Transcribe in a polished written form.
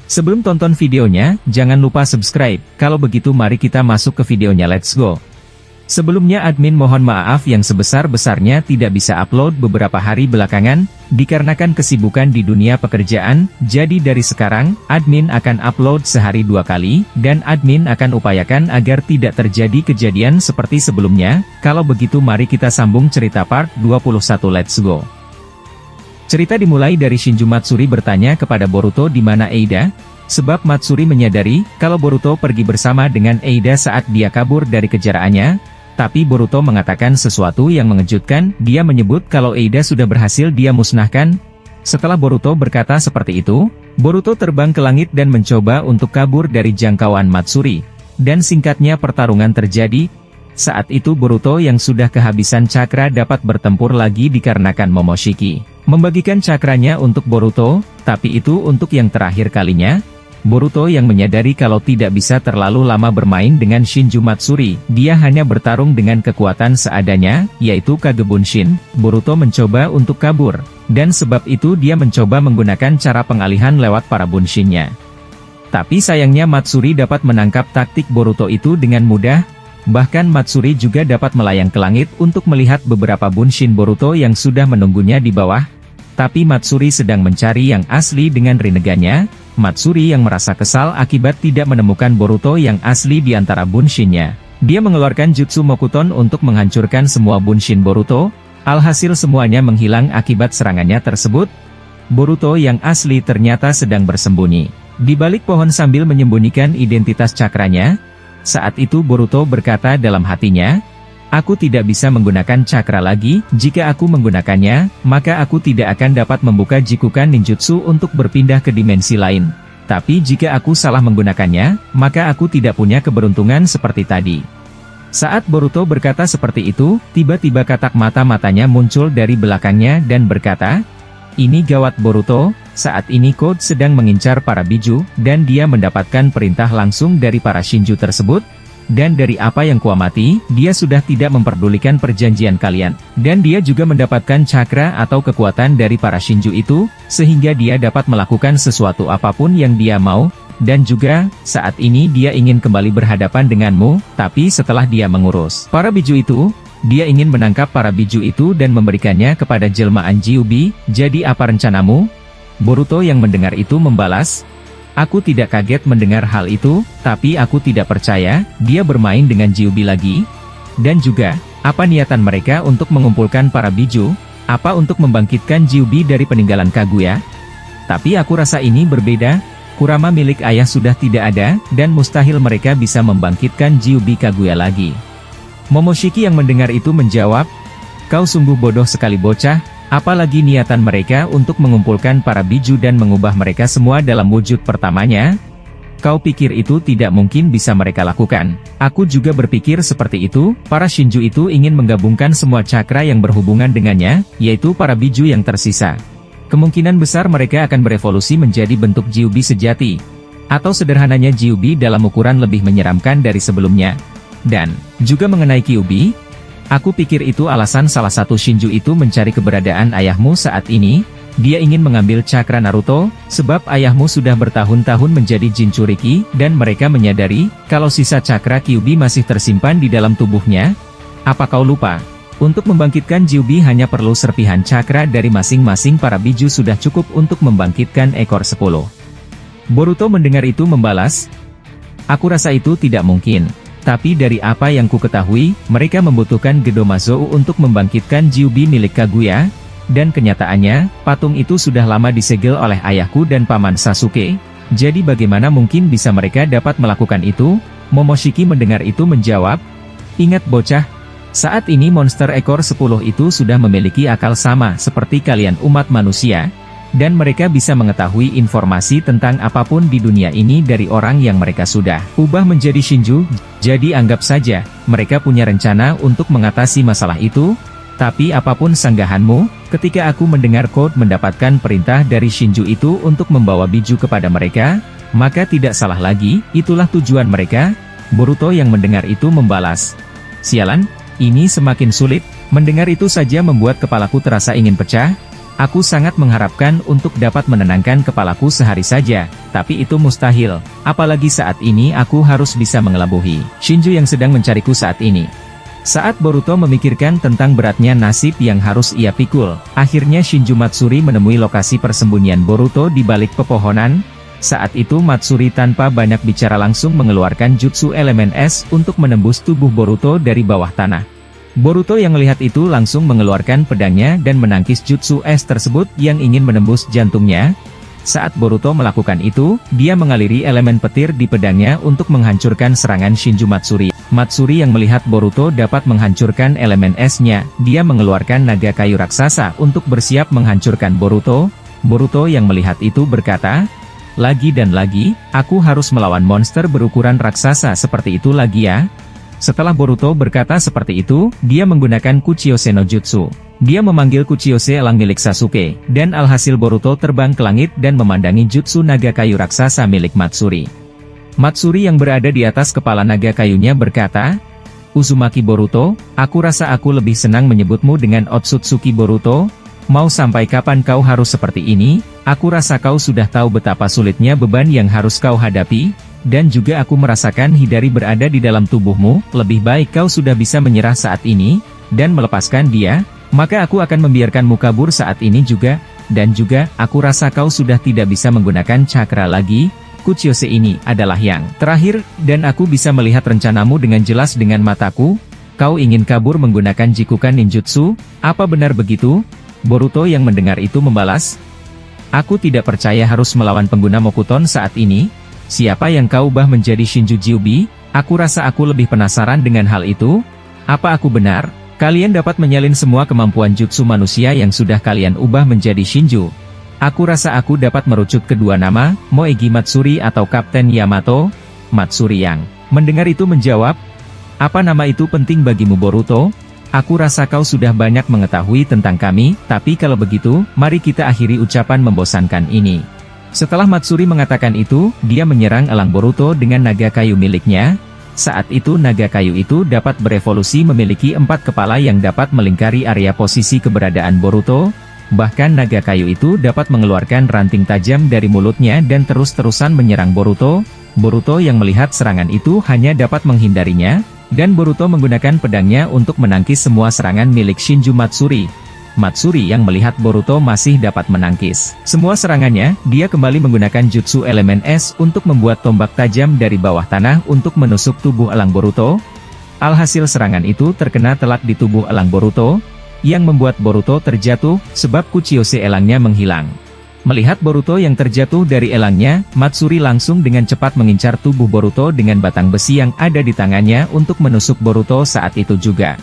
Sebelum tonton videonya, jangan lupa subscribe. Kalau begitu mari kita masuk ke videonya, let's go. Sebelumnya admin mohon maaf yang sebesar-besarnya tidak bisa upload beberapa hari belakangan, dikarenakan kesibukan di dunia pekerjaan, jadi dari sekarang, admin akan upload sehari 2 kali, dan admin akan upayakan agar tidak terjadi kejadian seperti sebelumnya. Kalau begitu mari kita sambung cerita part 21, let's go. Cerita dimulai dari Shinju Matsuri bertanya kepada Boruto di mana Eida, sebab Matsuri menyadari kalau Boruto pergi bersama dengan Eida saat dia kabur dari kejarannya. Tapi Boruto mengatakan sesuatu yang mengejutkan, dia menyebut kalau Eida sudah berhasil dia musnahkan. Setelah Boruto berkata seperti itu, Boruto terbang ke langit dan mencoba untuk kabur dari jangkauan Matsuri. Dan singkatnya pertarungan terjadi. Saat itu Boruto yang sudah kehabisan cakra dapat bertempur lagi dikarenakan Momoshiki membagikan cakranya untuk Boruto, tapi itu untuk yang terakhir kalinya. Boruto yang menyadari kalau tidak bisa terlalu lama bermain dengan Shinju Matsuri, dia hanya bertarung dengan kekuatan seadanya, yaitu Kage Bunshin. Boruto mencoba untuk kabur, dan sebab itu dia mencoba menggunakan cara pengalihan lewat para Bunshinnya. Tapi sayangnya Matsuri dapat menangkap taktik Boruto itu dengan mudah, bahkan Matsuri juga dapat melayang ke langit untuk melihat beberapa Bunshin Boruto yang sudah menunggunya di bawah. Tapi Matsuri sedang mencari yang asli dengan Rinnegan-nya. Matsuri yang merasa kesal akibat tidak menemukan Boruto yang asli di antara Bunshin-nya. Dia mengeluarkan Jutsu Mokuton untuk menghancurkan semua Bunshin Boruto, alhasil semuanya menghilang akibat serangannya tersebut. Boruto yang asli ternyata sedang bersembunyi di balik pohon sambil menyembunyikan identitas cakranya. Saat itu Boruto berkata dalam hatinya, "Aku tidak bisa menggunakan cakra lagi, jika aku menggunakannya, maka aku tidak akan dapat membuka Jikukan Ninjutsu untuk berpindah ke dimensi lain. Tapi jika aku salah menggunakannya, maka aku tidak punya keberuntungan seperti tadi." Saat Boruto berkata seperti itu, tiba-tiba katak mata-matanya muncul dari belakangnya dan berkata, "Ini gawat Boruto, saat ini Code sedang mengincar para Biju, dan dia mendapatkan perintah langsung dari para Shinju tersebut. Dan dari apa yang kuamati, dia sudah tidak memperdulikan perjanjian kalian. Dan dia juga mendapatkan cakra atau kekuatan dari para Shinju itu, sehingga dia dapat melakukan sesuatu apapun yang dia mau. Dan juga, saat ini dia ingin kembali berhadapan denganmu, tapi setelah dia mengurus para Biju itu, dia ingin menangkap para Biju itu dan memberikannya kepada jelmaan Gyubi. Jadi apa rencanamu?" Boruto yang mendengar itu membalas, "Aku tidak kaget mendengar hal itu, tapi aku tidak percaya dia bermain dengan Gyubi lagi. Dan juga, apa niatan mereka untuk mengumpulkan para Biju? Apa untuk membangkitkan Gyubi dari peninggalan Kaguya? Tapi aku rasa ini berbeda. Kurama milik ayah sudah tidak ada, dan mustahil mereka bisa membangkitkan Gyubi Kaguya lagi." Momoshiki yang mendengar itu menjawab, "Kau sungguh bodoh sekali bocah. Apalagi niatan mereka untuk mengumpulkan para Biju dan mengubah mereka semua dalam wujud pertamanya? Kau pikir itu tidak mungkin bisa mereka lakukan?" Aku juga berpikir seperti itu. Para Shinju itu ingin menggabungkan semua cakra yang berhubungan dengannya, yaitu para Biju yang tersisa. Kemungkinan besar mereka akan berevolusi menjadi bentuk Gyubi sejati. Atau sederhananya Gyubi dalam ukuran lebih menyeramkan dari sebelumnya. Dan juga mengenai Kyubi, aku pikir itu alasan salah satu Shinju itu mencari keberadaan ayahmu saat ini. Dia ingin mengambil cakra Naruto, sebab ayahmu sudah bertahun-tahun menjadi Jinchuriki, dan mereka menyadari, kalau sisa cakra Kyubi masih tersimpan di dalam tubuhnya. Apa kau lupa? Untuk membangkitkan Gyubi hanya perlu serpihan cakra dari masing-masing para Biju sudah cukup untuk membangkitkan ekor 10. Boruto mendengar itu membalas, "Aku rasa itu tidak mungkin. Tapi dari apa yang ku ketahui, mereka membutuhkan Gedomazou untuk membangkitkan Gyubi milik Kaguya, dan kenyataannya, patung itu sudah lama disegel oleh ayahku dan paman Sasuke. Jadi bagaimana mungkin bisa mereka dapat melakukan itu?" Momoshiki mendengar itu menjawab, "Ingat bocah, saat ini monster ekor 10 itu sudah memiliki akal sama seperti kalian umat manusia. Dan mereka bisa mengetahui informasi tentang apapun di dunia ini dari orang yang mereka sudah ubah menjadi Shinju. Jadi anggap saja, mereka punya rencana untuk mengatasi masalah itu. Tapi apapun sanggahanmu, ketika aku mendengar Code mendapatkan perintah dari Shinju itu untuk membawa Biju kepada mereka, maka tidak salah lagi, itulah tujuan mereka." Boruto yang mendengar itu membalas, "Sialan, ini semakin sulit." Mendengar itu saja membuat kepalaku terasa ingin pecah. Aku sangat mengharapkan untuk dapat menenangkan kepalaku sehari saja, tapi itu mustahil, apalagi saat ini aku harus bisa mengelabui Shinju yang sedang mencariku saat ini. Saat Boruto memikirkan tentang beratnya nasib yang harus ia pikul, akhirnya Shinju Matsuri menemui lokasi persembunyian Boruto di balik pepohonan. Saat itu Matsuri tanpa banyak bicara langsung mengeluarkan jutsu elemen es untuk menembus tubuh Boruto dari bawah tanah. Boruto yang melihat itu langsung mengeluarkan pedangnya dan menangkis jutsu es tersebut yang ingin menembus jantungnya. Saat Boruto melakukan itu, dia mengaliri elemen petir di pedangnya untuk menghancurkan serangan Shinju Matsuri. Matsuri yang melihat Boruto dapat menghancurkan elemen esnya, dia mengeluarkan naga kayu raksasa untuk bersiap menghancurkan Boruto. Boruto yang melihat itu berkata, "Lagi dan lagi, aku harus melawan monster berukuran raksasa seperti itu lagi ya?" Setelah Boruto berkata seperti itu, dia menggunakan Kuchiyose no Jutsu. Dia memanggil Kuchiyose elang milik Sasuke, dan alhasil Boruto terbang ke langit dan memandangi jutsu naga kayu raksasa milik Matsuri. Matsuri yang berada di atas kepala naga kayunya berkata, "Uzumaki Boruto, aku rasa aku lebih senang menyebutmu dengan Otsutsuki Boruto. Mau sampai kapan kau harus seperti ini? Aku rasa kau sudah tahu betapa sulitnya beban yang harus kau hadapi. Dan juga aku merasakan Hidari berada di dalam tubuhmu, lebih baik kau sudah bisa menyerah saat ini, dan melepaskan dia, maka aku akan membiarkanmu kabur saat ini juga, dan juga, aku rasa kau sudah tidak bisa menggunakan cakra lagi, Kuchiyose ini adalah yang terakhir, dan aku bisa melihat rencanamu dengan jelas dengan mataku, kau ingin kabur menggunakan Jikukan Ninjutsu, apa benar begitu?" Boruto yang mendengar itu membalas, "Aku tidak percaya harus melawan pengguna Mokuton saat ini. Siapa yang kau ubah menjadi Shinju Kyuubi? Aku rasa aku lebih penasaran dengan hal itu. Apa aku benar? Kalian dapat menyalin semua kemampuan jutsu manusia yang sudah kalian ubah menjadi Shinju. Aku rasa aku dapat merucut kedua nama, Moegi Matsuri atau Kapten Yamato." Matsuri yang mendengar itu menjawab, "Apa nama itu penting bagimu Boruto? Aku rasa kau sudah banyak mengetahui tentang kami, tapi kalau begitu, mari kita akhiri ucapan membosankan ini." Setelah Matsuri mengatakan itu, dia menyerang elang Boruto dengan naga kayu miliknya. Saat itu naga kayu itu dapat berevolusi memiliki 4 kepala yang dapat melingkari area posisi keberadaan Boruto. Bahkan naga kayu itu dapat mengeluarkan ranting tajam dari mulutnya dan terus-terusan menyerang Boruto. Boruto yang melihat serangan itu hanya dapat menghindarinya, dan Boruto menggunakan pedangnya untuk menangkis semua serangan milik Shinju Matsuri. Matsuri yang melihat Boruto masih dapat menangkis semua serangannya, dia kembali menggunakan jutsu elemen es untuk membuat tombak tajam dari bawah tanah untuk menusuk tubuh elang Boruto. Alhasil serangan itu terkena telak di tubuh elang Boruto, yang membuat Boruto terjatuh, sebab Kuchiyose elangnya menghilang. Melihat Boruto yang terjatuh dari elangnya, Matsuri langsung dengan cepat mengincar tubuh Boruto dengan batang besi yang ada di tangannya untuk menusuk Boruto saat itu juga.